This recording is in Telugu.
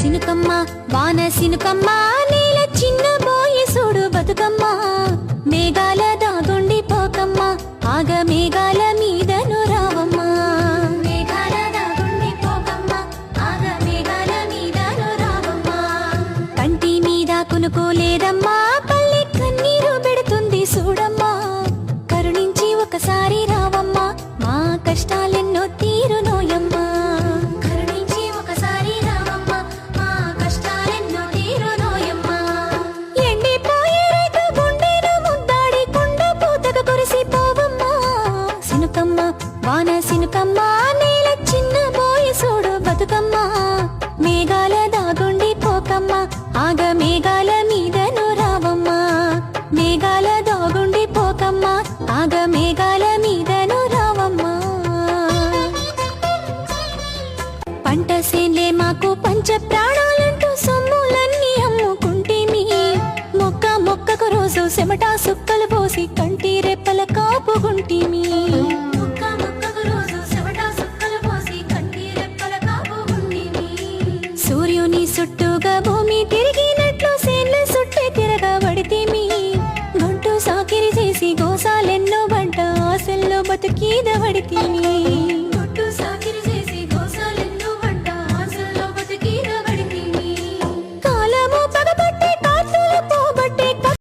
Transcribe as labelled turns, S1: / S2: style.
S1: సినుకమ్మ వాన సినుకమ్మ నేల చిన్నబోయి చూడు బతుకమ్మ మేఘాల దాగుండి పోకమ్మ ఆగ మేఘాల మీదను రావమ్మ మేఘాల దాగుండి పోకమ్మ ఆగ మేఘాల మీదను రావమ్మ కంటి మీద కునుకోలేదమ్మా పల్లె కన్నీరు పెడుతుంది చూడమ్మా కరుణించి ఒకసారి రావమ్మా మా కష్టాలెన్నో తీరునోయమ్మా కరుణించి ఒకసారి రావమ్మా మా కష్టాలెన్నో తీరునోయమ్మా ఎండిపోయే రైతు గుండెను ముద్దాడి కుండ పూతగా కురిసిపోవమ్మా సినుకమ్మ వాన సినుకమ్మ నేల చిన్నబోయి చూడు బతుకమ్మ మేఘాల దాగుండి పోకమ్మ ఆగ మేఘాల మీదను రావమ్మా మేఘాల దాగుండి పోకమ్మ ఆగ మేఘాల మీదను రావమ్మా పంట సేన్లే మాకు పంచ ప్రాణాలంటూ సొమ్ములన్నీ అమ్ముకుంటేమి మొక్కకు రోజు చెమటాసు